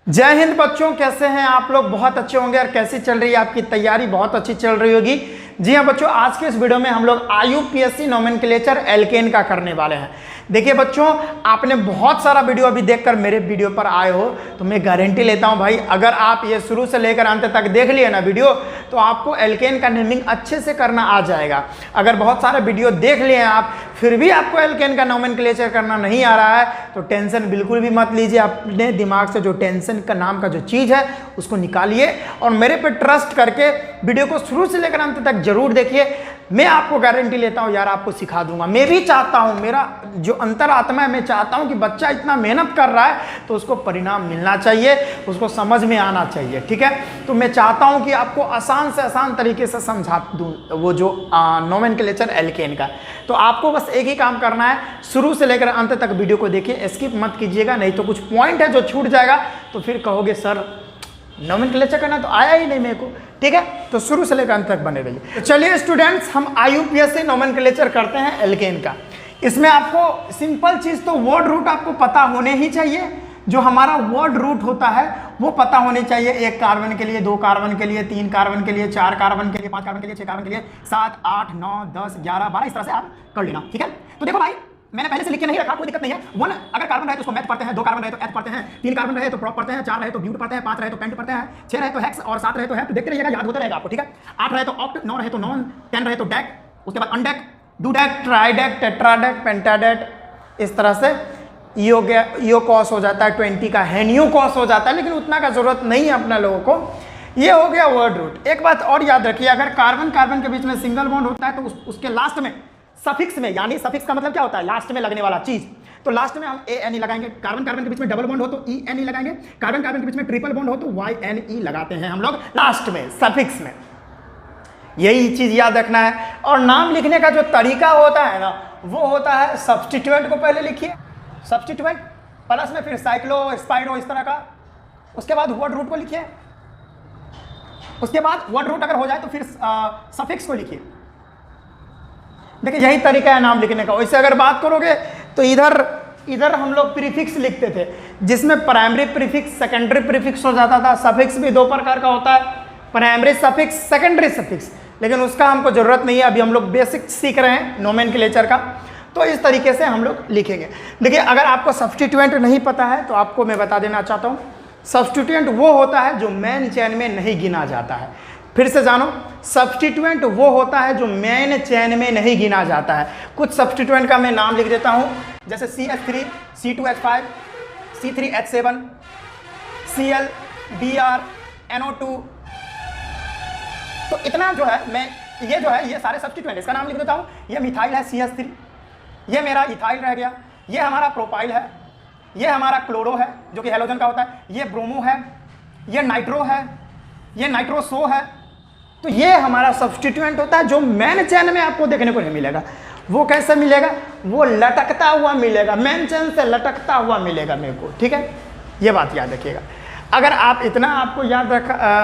जय हिंद बच्चों, कैसे हैं आप लोग? बहुत अच्छे होंगे। और कैसी चल रही है आपकी तैयारी? बहुत अच्छी चल रही होगी। जी हाँ बच्चों, आज के इस वीडियो में हम लोग IUPAC नोमेनक्लेचर एल्केन का करने वाले हैं। देखिए बच्चों, आपने बहुत सारा वीडियो अभी देखकर मेरे वीडियो पर आए हो, तो मैं गारंटी लेता हूं भाई, अगर आप ये शुरू से लेकर अंत तक देख लिए ना वीडियो, तो आपको एल्केन का नेमिंग अच्छे से करना आ जाएगा। अगर बहुत सारे वीडियो देख लिए आप, फिर भी आपको एल्केन का नोमेनक्लेचर करना नहीं आ रहा है, तो टेंशन बिल्कुल भी मत लीजिए। अपने दिमाग से जो टेंशन का नाम का जो चीज़ है उसको निकालिए और मेरे पे ट्रस्ट करके वीडियो को शुरू से लेकर अंत तक जरूर देखिए। मैं आपको गारंटी लेता हूं यार, आपको सिखा दूंगा। मैं भी चाहता हूं, मेरा जो अंतरात्मा है, मैं चाहता हूं कि बच्चा इतना मेहनत कर रहा है तो उसको परिणाम मिलना चाहिए, उसको समझ में आना चाहिए। ठीक है, तो मैं चाहता हूं कि आपको आसान से आसान तरीके से समझा दूं वो जो नोमेनक्लेचर एल्केन का। तो आपको बस एक ही काम करना है, शुरू से लेकर अंत तक वीडियो को देखिए, स्किप मत कीजिएगा, नहीं तो कुछ पॉइंट है जो छूट जाएगा तो फिर कहोगे सर नोमेनक्लेचर करना तो आया ही नहीं मेरे को। ठीक है, तो शुरू से लेकर अंत तक बने रहिए। तो चलिए स्टूडेंट्स, हम IUPAC नोमेनक्लेचर करते हैं एल्केन का। इसमें आपको सिंपल चीज़ तो वर्ड रूट आपको पता होने ही चाहिए। जो हमारा वर्ड रूट होता है वो पता होने चाहिए। 1 कार्बन के लिए, 2 कार्बन के लिए, 3 कार्बन के लिए, 4 कार्बन के लिए, 5 कार्बन के लिए, 6 कार्बन के लिए, 7, 8, 9, 10, 11, 12, इस तरह से आप कर लेना। ठीक है, तो देखो भाई, मैंने पहले से लिख के नहीं रखा, कोई दिक्कत नहीं है। 1 अगर कार्बन रहे तो उसको मैथ पढ़ते हैं, 2 कार्बन रहे तो एथ पढ़ते हैं, 3 कार्बन रहे तो प्रॉप पढ़ते हैं, 4 रहे तो ब्यूट पढ़ते हैं, 5 रहे तो पेंट पढ़ते हैं, 6 रहे तो हेक्स और 7 रहे तो हेप्ट। देखते रहिएगा, याद होता रहेगा आपको। ठीक है, 8 रहे तो ऑक्ट, 9 रहे तो नॉन, 10 रहे तो डेक, उसके बाद अनडेक, डुडेक, ट्राइडेक, टेट्राडेक, पेंटाडेक, इस तरह से ईओकॉस हो जाता है। 20 का हेनियोकॉस हो जाता है, लेकिन उतना का जरूरत नहीं है अपना लोगों को। ये हो गया वर्ड रूट। एक बात और याद रखिए, अगर कार्बन कार्बन के बीच में सिंगल बॉन्ड होता है तो उसके लास्ट में सफिक्स में, यानी सफिक्स का मतलब क्या होता है? लास्ट में लगने वाला चीज। तो लास्ट में हम ANE लगाएंगे। कार्बन कार्बन के बीच में डबल बॉन्ड हो तो ENE लगाएंगे। कार्बन कार्बन के बीच में ट्रिपल बॉन्ड हो तो YNE लगाते हैं हम लोग लास्ट में, सफिक्स में। यही चीज याद रखना है। और नाम लिखने का जो तरीका होता है ना, वो होता है सब्स्टिट्यूएंट को पहले लिखिए, सब्स्टिट्यूएंट प्लस में फिर साइक्लो, स्पाइरो, इस तरह का। उसके बाद वर्ड रूट को लिखिए। उसके बाद वर्ड रूट अगर हो जाए तो फिर सफिक्स को लिखिए। देखिए, यही तरीका है नाम लिखने का। वैसे अगर बात करोगे तो इधर हम लोग प्रीफिक्स लिखते थे, जिसमें प्राइमरी प्रीफिक्स, सेकेंडरी प्रीफिक्स हो जाता था। सफिक्स भी 2 प्रकार का होता है, प्राइमरी सफिक्स, सेकेंडरी सफिक्स, लेकिन उसका हमको जरूरत नहीं है। अभी हम लोग बेसिक सीख रहे हैं नोमेनक्लेचर का, तो इस तरीके से हम लोग लिखेंगे। देखिए, अगर आपको सब्स्टिट्यूएंट नहीं पता है तो आपको मैं बता देना चाहता हूँ, सब्स्टिट्यूएंट वो होता है जो मेन चेन में नहीं गिना जाता है। फिर से जानो, सब्स्टिट्यूएंट वो होता है जो मेन चेन में नहीं गिना जाता है। कुछ सब्स्टिट्यूएंट का मैं नाम लिख देता हूं, जैसे CH3, C2H5, C3H7, Cl, Br, NO2। तो इतना जो है, मैं ये जो है, ये सारे सब्स्टिट्यूएंट, इसका नाम लिख देता हूं। ये मिथाइल है CH3, ये मेरा इथाइल रह गया, ये हमारा प्रोपाइल है, ये हमारा क्लोरो है जो कि हेलोजन का होता है, ये ब्रोमो है, ये नाइट्रो है, ये नाइट्रोसो है। तो ये हमारा सब्स्टिट्यूएंट होता है जो मेन चेन में आपको देखने को नहीं मिलेगा। वो कैसे मिलेगा? वो लटकता हुआ मिलेगा, मेन चेन से लटकता हुआ मिलेगा मेरे को। ठीक है, ये बात याद रखिएगा। अगर आप इतना आपको याद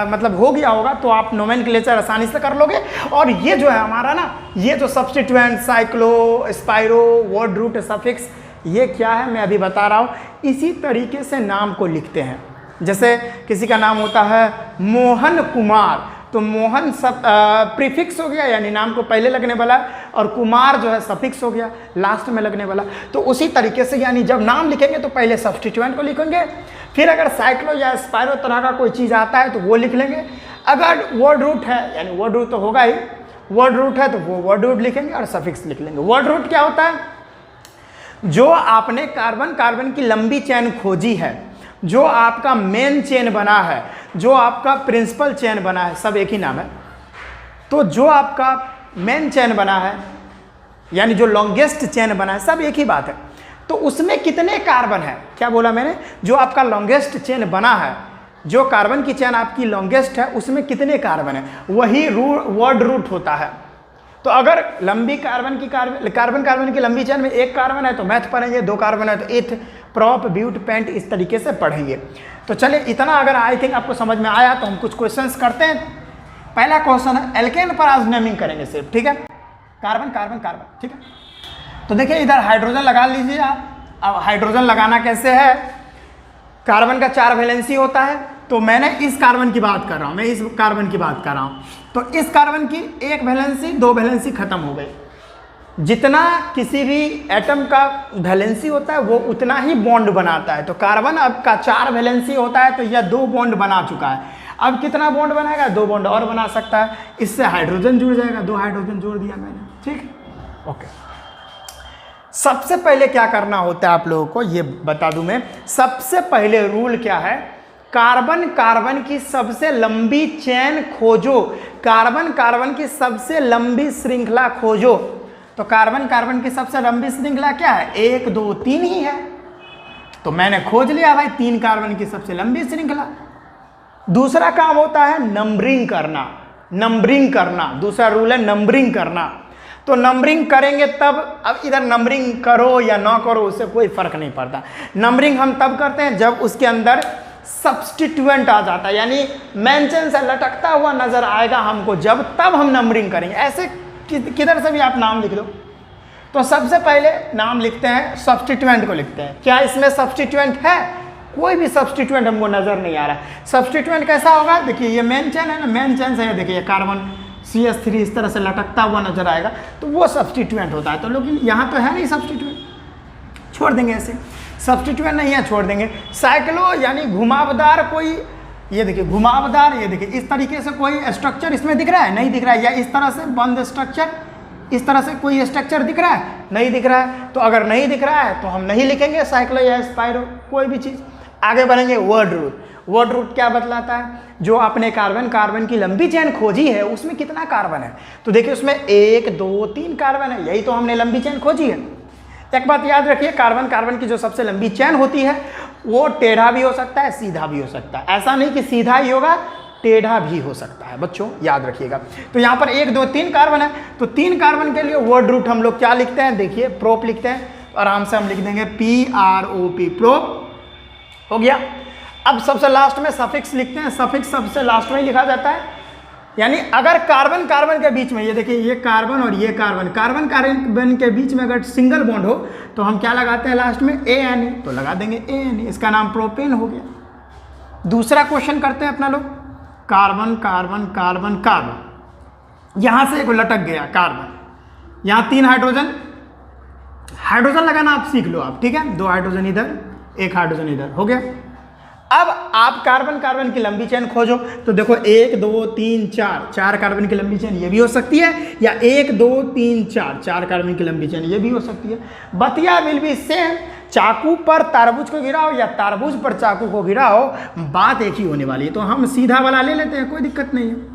मतलब हो गया होगा तो आप नोमेनक्लेचर आसानी से कर लोगे। और ये जो है हमारा ना, ये जो substituent, cyclo, spiro, word root, suffix, ये क्या है मैं अभी बता रहा हूँ। इसी तरीके से नाम को लिखते हैं। जैसे किसी का नाम होता है मोहन कुमार, तो मोहन सब प्रीफिक्स हो गया, यानी नाम को पहले लगने वाला, और कुमार जो है सफिक्स हो गया, लास्ट में लगने वाला। तो उसी तरीके से, यानी जब नाम लिखेंगे तो पहले सब्स्टिट्यूएंट को लिखेंगे, फिर अगर साइक्लो या स्पाइरो तरह का कोई चीज़ आता है तो वो लिख लेंगे। अगर वर्ड रूट है, यानी वर्ड रूट तो होगा ही, वर्ड रूट है तो वो वर्ड रूट लिखेंगे और सफिक्स लिख लेंगे। वर्ड रूट क्या होता है? जो आपने कार्बन कार्बन की लंबी चेन खोजी है, जो आपका मेन चेन बना है, जो आपका प्रिंसिपल चेन बना है, सब एक ही नाम है। तो जो आपका मेन चेन बना है, यानी जो लॉन्गेस्ट चेन बना है, सब एक ही बात है। तो उसमें कितने कार्बन है? क्या बोला मैंने? जो आपका लॉन्गेस्ट चेन बना है, जो कार्बन की चेन आपकी लॉन्गेस्ट है, उसमें कितने कार्बन है, वही वर्ड रूट होता है। तो अगर लंबी कार्बन की लंबी चेन में 1 कार्बन है तो मैथ पढ़ेंगे, 2 कार्बन है तो एथ, प्रॉप, ब्यूट, पेंट, इस तरीके से पढ़ेंगे। तो चलिए, इतना अगर आई थिंक आपको समझ में आया तो हम कुछ क्वेश्चंस करते हैं। पहला क्वेश्चन है, एल्केन पर आज नेमिंग करेंगे सिर्फ। ठीक है, कार्बन कार्बन कार्बन। ठीक है, तो देखिए इधर हाइड्रोजन लगा लीजिए आप। अब हाइड्रोजन लगाना कैसे है? कार्बन का 4 वैलेंसी होता है, तो मैंने इस कार्बन की बात कर रहा हूँ, मैं इस कार्बन की बात कर रहा हूँ। तो इस कार्बन की 1 वैलेंसी 2 वैलेंसी खत्म हो गई। जितना किसी भी एटम का वैलेंसी होता है वो उतना ही बॉन्ड बनाता है। तो कार्बन अब का 4 वैलेंसी होता है, तो यह 2 बॉन्ड बना चुका है। अब कितना बॉन्ड बनाएगा? 2 बॉन्ड और बना सकता है। इससे हाइड्रोजन जुड़ जाएगा, 2 हाइड्रोजन जोड़ दिया मैंने, ठीक, ओके। सबसे पहले क्या करना होता है आप लोगों को ये बता दूं मैं। सबसे पहले रूल क्या है? कार्बन कार्बन की सबसे लंबी चेन खोजो, कार्बन कार्बन की सबसे लंबी श्रृंखला खोजो। तो कार्बन कार्बन की सबसे लंबी श्रृंखला क्या है? 1 2 3 ही है। तो मैंने खोज लिया भाई 3 कार्बन की सबसे लंबी श्रृंखला। दूसरा काम होता है नंबरिंग करना, नंबरिंग करना। दूसरा रूल है नंबरिंग करना। तो नंबरिंग करेंगे तब, अब इधर नंबरिंग करो या ना करो उससे कोई फर्क नहीं पड़ता। नंबरिंग हम तब करते हैं जब उसके अंदर सब्स्टिट्यूएंट आ जाता है, यानी मेन चेन से लटकता हुआ नजर आएगा हमको, जब तब हम नंबरिंग करेंगे। ऐसे किधर से भी आप नाम लिख लो। तो सबसे पहले नाम लिखते हैं, सब्स्टिट्यूएंट को लिखते हैं। क्या इसमें सब्स्टिट्यूएंट है? कोई भी सब्स्टिट्यूएंट हमको नजर नहीं आ रहा है। सब्स्टिट्यूएंट कैसा होगा? देखिए ये मेन चेन है ना, मेन चेन से देखिए कार्बन CH3 इस तरह से लटकता हुआ नजर आएगा, तो वो सब्स्टिट्यूएंट होता है। तो लेकिन यहाँ तो है नहीं सब्स्टिट्यूएंट, छोड़ देंगे ऐसे। सब्स्टिट्यूएंट नहीं है, छोड़ देंगे। साइक्लो यानी घुमावदार कोई, ये देखिए घुमावदार, ये देखिए इस तरीके से कोई स्ट्रक्चर इसमें दिख रहा है? नहीं दिख रहा है। या इस तरह से बंद स्ट्रक्चर, इस तरह से कोई स्ट्रक्चर दिख रहा है? नहीं दिख रहा है। तो अगर नहीं दिख रहा है तो हम नहीं लिखेंगे साइक्लो या स्पाइरो कोई भी चीज़। आगे बढ़ेंगे। Word root. वर्ड रूट क्या बतलाता है? जो आपने कार्बन कार्बन की लंबी चेन खोजी है उसमें कितना कार्बन है। तो देखिए उसमें 1 2 3 कार्बन है, यही तो हमने लंबी चेन खोजी है। एक बात याद रखिए, कार्बन कार्बन की जो सबसे लंबी चेन होती है वो टेढ़ा भी हो सकता है, सीधा भी हो सकता है। ऐसा नहीं कि सीधा ही होगा, टेढ़ा भी हो सकता है, बच्चों याद रखिएगा। तो यहाँ पर 1 2 3 कार्बन है, तो 3 कार्बन के लिए वर्ड रूट हम लोग क्या लिखते हैं? देखिए प्रोप लिखते हैं। तो आराम से हम लिख देंगे PROP, प्रोप हो गया। अब सबसे लास्ट में सफिक्स लिखते हैं। सफिक्स सबसे लास्ट में ही लिखा जाता है, यानी अगर कार्बन कार्बन के बीच में, ये देखिए ये कार्बन और ये कार्बन, कार्बन कार्बन के बीच में अगर सिंगल बॉन्ड हो तो हम क्या लगाते हैं लास्ट में? ANE, तो लगा देंगे ANE, इसका नाम प्रोपेन हो गया। दूसरा क्वेश्चन करते हैं अपना लोग। कार्बन कार्बन कार्बन कार्बन, यहां से एक लटक गया कार्बन, यहां 3 हाइड्रोजन, हाइड्रोजन लगाना आप सीख लो आप, ठीक है? 2 हाइड्रोजन इधर, 1 हाइड्रोजन इधर, हो गया। अब आप कार्बन कार्बन की लंबी चेन खोजो। तो देखो 1 2 3 4 कार्बन की लंबी चेन ये भी हो सकती है, या 1 2 3 4 कार्बन की लंबी चेन ये भी हो सकती है। बतिया विल बी सेम। चाकू पर तरबूज को गिराओ या तरबूज पर चाकू को गिराओ, बात एक ही होने वाली है। तो हम सीधा वाला ले लेते हैं, कोई दिक्कत नहीं है।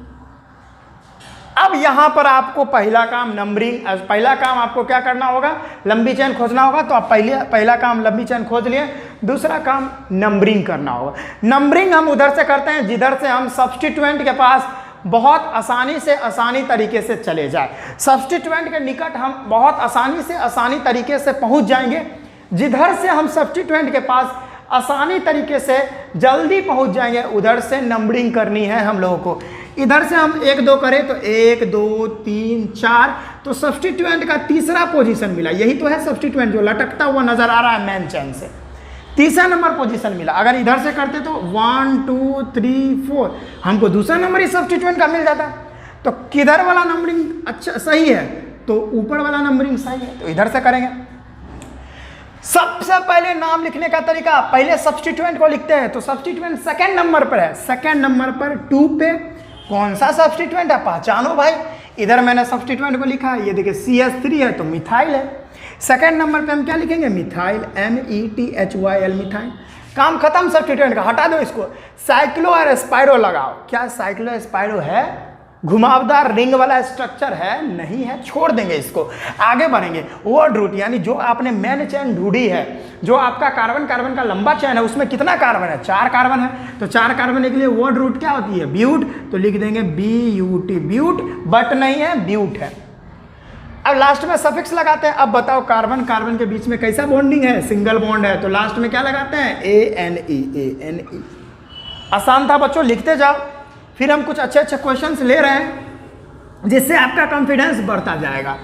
अब यहां पर आपको पहला काम नंबरिंग, पहला काम आपको क्या करना होगा? लंबी चेन खोजना होगा। तो आप पहला काम लंबी चेन खोज लिए। दूसरा काम नंबरिंग करना होगा। नंबरिंग हम उधर से करते हैं जिधर से हम सब्स्टिट्यूएंट के पास बहुत आसानी तरीके से चले जाए। सब्स्टिट्यूएंट के निकट हम बहुत आसानी तरीके से पहुंच जाएंगे। जिधर से हम सब्स्टिट्यूएंट के पास आसानी तरीके से जल्दी पहुंच जाएंगे, उधर से नंबरिंग करनी है हम लोगों को। इधर से हम 1 2 करें तो 1 2 3 4, तो सब्स्टिट्यूएंट का तीसरा पोजीशन मिला। यही तो है सब्स्टिट्यूएंट जो लटकता हुआ नजर आ रहा है मेन चेन से, तीसरा नंबर पोजीशन मिला। अगर इधर से करते तो 1 2 3 4, हमको दूसरा नंबर ही सब्स्टिट्यूएंट का मिल जाता। तो किधर वाला नंबरिंग अच्छा सही है? तो ऊपर वाला नंबरिंग सही है, तो इधर से करेंगे। सबसे पहले नाम लिखने का तरीका, पहले सब्स्टिट्यूएंट को लिखते हैं। तो सब्स्टिट्यूएंट सेकंड नंबर पर है, सेकंड नंबर पर 2 पे। कौन सा सब्स्टिट्यूएंट है पहचानो भाई। इधर मैंने सब्स्टिट्यूएंट को लिखा है, ये देखिए CH3 है तो मिथाइल है। सेकंड नंबर पे हम क्या लिखेंगे? Methyl, METHYL, methyl. काम खत्म सब्स्टिट्यूएंट का, हटा दो इसको। साइक्लो और स्पाइरो लगाओ। क्या साइक्लो स्पाइरो है? घुमावदार रिंग वाला स्ट्रक्चर है? नहीं है, छोड़ देंगे इसको। आगे बढ़ेंगे। वर्ड रूट, यानी जो आपने मेन चेन ढूंढी है, जो आपका कार्बन कार्बन का लंबा चेन है, उसमें कितना कार्बन है? 4 कार्बन है। तो 4 कार्बन के लिए वर्ड रूट क्या होती है? ब्यूट। तो लिख देंगे BUT, ब्यूट। बट नहीं है, ब्यूट है। अब लास्ट में सफिक्स लगाते हैं। अब बताओ कार्बन कार्बन के बीच में कैसा बॉन्डिंग है? सिंगल बॉन्ड है। तो लास्ट में क्या लगाते हैं? ANE। आसान था बच्चों, लिखते जाओ। फिर हम कुछ अच्छे क्वेश्चंस ले रहे हैं जिससे आपका कॉन्फिडेंस बढ़ता जाएगा।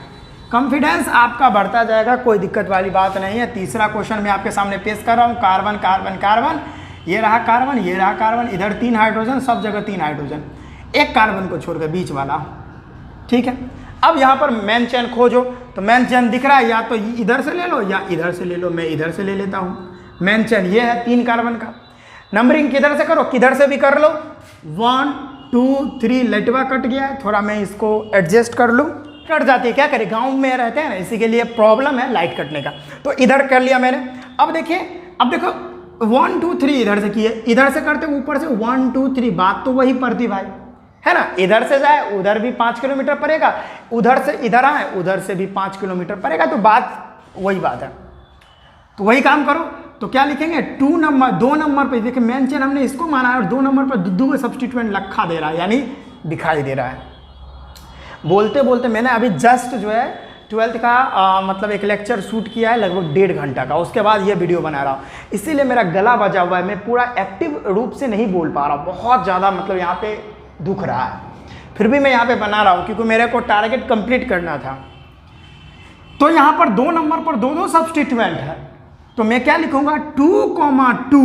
कॉन्फिडेंस आपका बढ़ता जाएगा, कोई दिक्कत वाली बात नहीं है। तीसरा क्वेश्चन मैं आपके सामने पेश कर रहा हूँ। कार्बन कार्बन कार्बन, ये रहा कार्बन, ये रहा कार्बन, इधर 3 हाइड्रोजन, सब जगह 3 हाइड्रोजन, एक कार्बन को छोड़कर बीच वाला, ठीक है। अब यहाँ पर मेन चेन खोजो, तो मेन चेन दिख रहा है, या तो इधर से ले लो या इधर से ले लो, मैं इधर से ले लेता हूँ। मेन चेन ये है 3 कार्बन का। नंबरिंग किधर से करो, किधर से भी कर लो, 1 2 3, लटवा कट गया है, थोड़ा मैं इसको एडजस्ट कर लूँ, कट जाती है, क्या करें, गाँव में रहते हैं ना, इसी के लिए प्रॉब्लम है लाइट कटने का। तो इधर कर लिया मैंने। अब देखिए, अब देखो 1 2 3 इधर से किए, इधर से करते ऊपर से 1 2 3, बात तो वही पड़ती भाई, है ना। इधर से जाए उधर भी 5 किलोमीटर पड़ेगा, उधर से इधर आए उधर से भी 5 किलोमीटर पड़ेगा, तो बात वही बात है। तो वही काम करो, तो क्या लिखेंगे, 2 नंबर पे देखिए मेन चेन हमने इसको माना है, और 2 नंबर पर दो सब्स्टिट्यूएंट लखा दे रहा है, यानी दिखाई दे रहा है। बोलते बोलते मैंने अभी जस्ट जो है 12th का मतलब एक लेक्चर शूट किया है लगभग 1.5 घंटा का, उसके बाद ये वीडियो बना रहा हूँ, इसीलिए मेरा गला बजा हुआ है, मैं पूरा एक्टिव रूप से नहीं बोल पा रहा हूँ, बहुत ज़्यादा मतलब यहाँ पे दुख रहा है, फिर भी मैं यहाँ पे बना रहा हूँ क्योंकि मेरे को टारगेट कंप्लीट करना था। तो यहाँ पर 2 नंबर पर दो सब्स्टिट्यूएंट है, तो मैं क्या लिखूंगा, 2,2,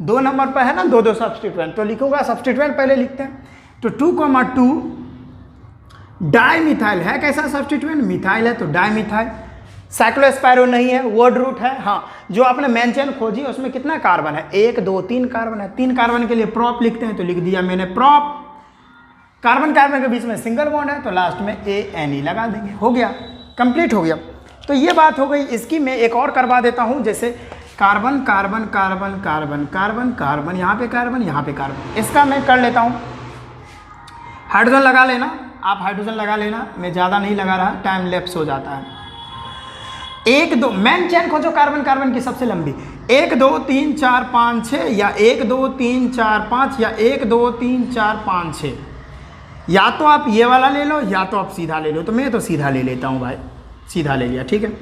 2 नंबर पर है ना दो सब्स्टिट्यूएंट, तो लिखूंगा, सब्स्टिट्यूएंट पहले लिखते हैं, तो 2,2 डाइमिथाइल है, कैसा सब्स्टिट्यूएंट, मिथाइल है तो डाइमिथाइल। साइक्लोस्पायरो नहीं है, वर्ड रूट है। हाँ, जो आपने मेन चेन खोजी उसमें कितना कार्बन है, 1 2 3 कार्बन है, 3 कार्बन के लिए प्रॉप लिखते हैं, तो लिख दिया मैंने प्रॉप। कार्बन कार्बन के बीच में सिंगल बॉन्ड है, तो लास्ट में ANE लगा देंगे, हो गया, कंप्लीट हो गया। तो ये बात हो गई। इसकी मैं एक और करवा देता हूँ, जैसे carbon carbon carbon carbon carbon carbon, यहाँ पे कार्बन, यहाँ पे कार्बन, इसका मैं कर लेता हूँ। हाइड्रोजन लगा लेना, आप हाइड्रोजन लगा लेना, मैं ज़्यादा नहीं लगा रहा, टाइम लैप्स हो जाता है। 1 2 मेन चेन खोजो कार्बन कार्बन की सबसे लंबी, 1 2 3 4 5 6, या 1 2 3 4 5, या 1 2 3 4 5 6, या तो आप ये वाला ले लो या तो आप सीधा ले लो, तो मैं तो सीधा ले लेता हूँ भाई, सीधा ले लिया, ठीक है।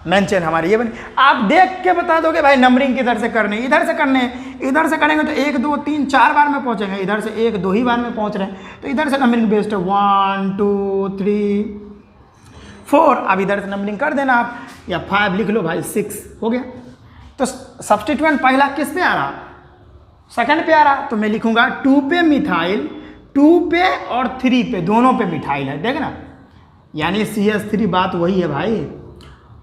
मेन चेन हमारी ये बनी। आप देख के बता दोगे भाई नंबरिंग किधर से करने, इधर से करने, इधर से करेंगे तो 1 2 3 4 बार में पहुंचेंगे, इधर से 1 2 ही बार में पहुंच रहे हैं, तो इधर से नंबरिंग बेस्ट है, 1 2 3 4। अब इधर से नंबरिंग कर देना आप, या 5 लिख लो भाई, 6 हो गया। तो सब्स्टिट्यूएंट पहला किस पे आ रहा, सेकंड पे आ रहा, तो मैं लिखूंगा 2 पे मिथाइल, 2 पे और 3 पे, दोनों पे मिथाइल है, देखना, यानी CH3, बात वही है भाई।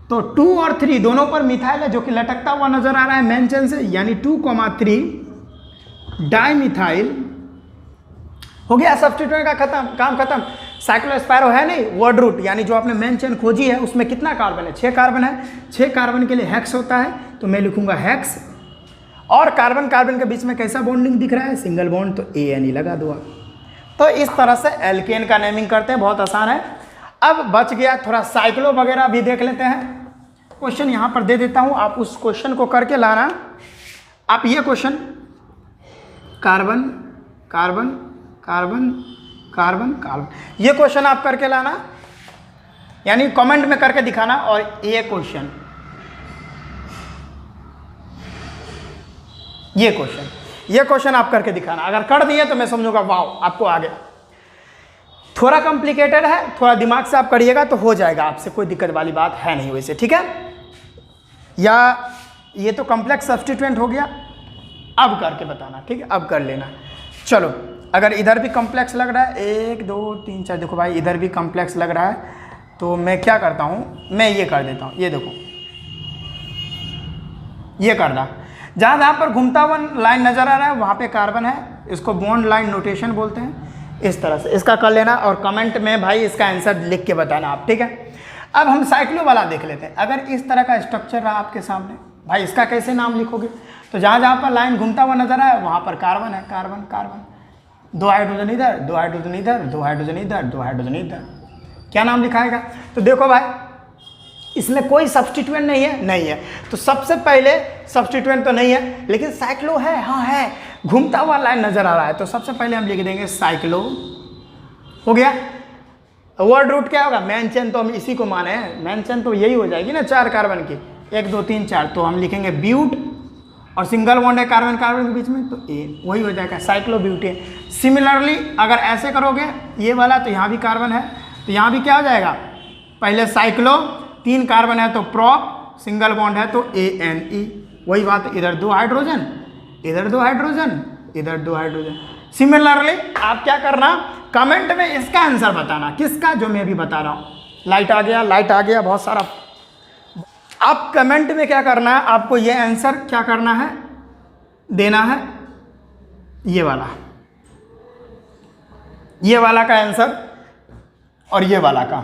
तो 2 और 3 दोनों पर मिथाइल है, जो कि लटकता हुआ नजर आ रहा है मेन चेन से, यानी 2,3 डाइमिथाइल, हो गया, सब्स्टिट्यूएंट का खत्म, काम खत्म। साइक्लोस्पायरो है नहीं, वर्ड रूट, यानी जो आपने मेन चेन खोजी है उसमें कितना कार्बन है, 6 कार्बन है, 6 कार्बन के लिए हेक्स होता है, तो मैं लिखूंगा हेक्स। और कार्बन कार्बन के बीच में कैसा बॉन्डिंग दिख रहा है, सिंगल बॉन्ड, तो ANE लगा दो। तो इस तरह से एल्केन का नेमिंग करते हैं, बहुत आसान है। अब बच गया थोड़ा साइक्लो वगैरह भी देख लेते हैं। क्वेश्चन यहाँ पर दे देता हूँ, आप उस क्वेश्चन को करके लाना। आप ये question carbon carbon carbon carbon carbon, ये क्वेश्चन आप करके लाना, यानी कमेंट में करके दिखाना। और ये क्वेश्चन आप करके दिखाना। अगर कर दिए तो मैं समझूंगा वाह, आपको आ गया। थोड़ा कॉम्प्लिकेटेड है, थोड़ा दिमाग से आप करिएगा तो हो जाएगा, आपसे कोई दिक्कत वाली बात है नहीं वैसे, ठीक है। या ये तो कॉम्प्लेक्स सब्स्टिट्यूएंट हो गया, अब करके बताना, ठीक है, अब कर लेना। चलो, अगर इधर भी कॉम्प्लेक्स लग रहा है, 1 2 3 4, देखो भाई इधर भी कॉम्प्लेक्स लग रहा है, तो मैं क्या करता हूँ, मैं ये कर देता हूँ, ये देखो, ये कर रहा, जहाँ जहाँ पर घूमता हुआ लाइन नज़र आ रहा है वहाँ पे कार्बन है, इसको बॉन्ड लाइन नोटेशन बोलते हैं। इस तरह से इसका कर लेना, और कमेंट में भाई इसका आंसर लिख के बताना आप, ठीक है। अब हम साइक्लो वाला देख लेते हैं। अगर इस तरह का स्ट्रक्चर रहा आपके सामने, भाई इसका कैसे नाम लिखोगे, तो जहाँ जहाँ पर लाइन घूमता हुआ नजर आए वहाँ पर कार्बन है, कार्बन कार्बन, 2 हाइड्रोजन इधर, 2 हाइड्रोजन इधर, 2 हाइड्रोजन इधर, 2 हाइड्रोजन इधर, क्या नाम लिखाएगा। तो देखो भाई इसमें कोई सब्स्टिट्यूएंट नहीं है, नहीं है, तो सबसे पहले सब्स्टिट्यूएंट तो नहीं है, लेकिन साइक्लो है, हाँ है, घूमता हुआ लाइन नजर आ रहा है, तो सबसे पहले हम लिख देंगे साइक्लो, हो गया। वर्ड रूट क्या होगा, मेन चेन तो हम इसी को माने हैं, मेन चेन तो यही हो जाएगी ना 4 कार्बन की, 1 2 3 4, तो हम लिखेंगे ब्यूट, और सिंगल बॉन्ड है कार्बन कार्बन के बीच में, तो A वही हो जाएगा, साइक्लोब्यूटेन। सिमिलरली अगर ऐसे करोगे ये वाला, तो यहाँ भी कार्बन है, तो यहाँ भी क्या हो जाएगा, पहले साइक्लो, 3 कार्बन है तो प्रॉप, सिंगल बॉन्ड है तो ANE, वही बात, इधर 2 हाइड्रोजन, इधर 2 हाइड्रोजन, इधर 2 हाइड्रोजन। सिमिलरली आप क्या करना, कमेंट में इसका आंसर बताना, किसका, जो मैं भी बता रहा हूँ। लाइट आ गया बहुत सारा। आप कमेंट में क्या करना है, आपको ये आंसर क्या करना है, देना है, ये वाला का आंसर और ये वाला का,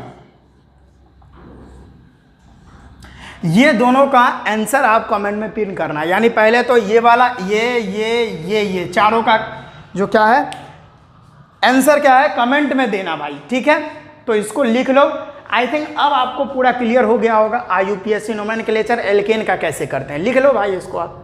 ये दोनों का आंसर आप कमेंट में पिन करना है। यानी पहले तो ये वाला, ये चारों का जो क्या है आंसर क्या है कमेंट में देना भाई, ठीक है। तो इसको लिख लो। आई थिंक अब आपको पूरा क्लियर हो गया होगा IUPAC नोमेनक्लेचर एल्केन का कैसे करते हैं। लिख लो भाई इसको आप।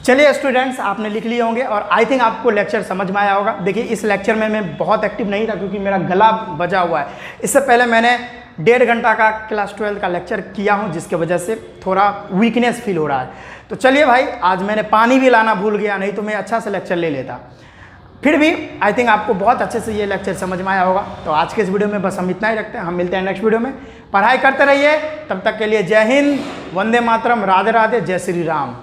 चलिए स्टूडेंट्स, आपने लिख लिए होंगे और आई थिंक आपको लेक्चर समझ में आया होगा। देखिए इस लेक्चर में मैं बहुत एक्टिव नहीं था क्योंकि मेरा गला बजा हुआ है। इससे पहले मैंने 1.5 घंटा का क्लास 12 का लेक्चर किया हूं, जिसके वजह से थोड़ा वीकनेस फील हो रहा है। तो चलिए भाई, आज मैंने पानी भी लाना भूल गया, नहीं तो मैं अच्छा से लेक्चर ले लेता। फिर भी आई थिंक आपको बहुत अच्छे से ये लेक्चर समझ में आया होगा। तो आज के इस वीडियो में बस हम इतना ही रखते हैं। हम मिलते हैं नेक्स्ट वीडियो में। पढ़ाई करते रहिए, तब तक के लिए जय हिंद, वंदे मातरम, राधे राधे, जय श्री राम।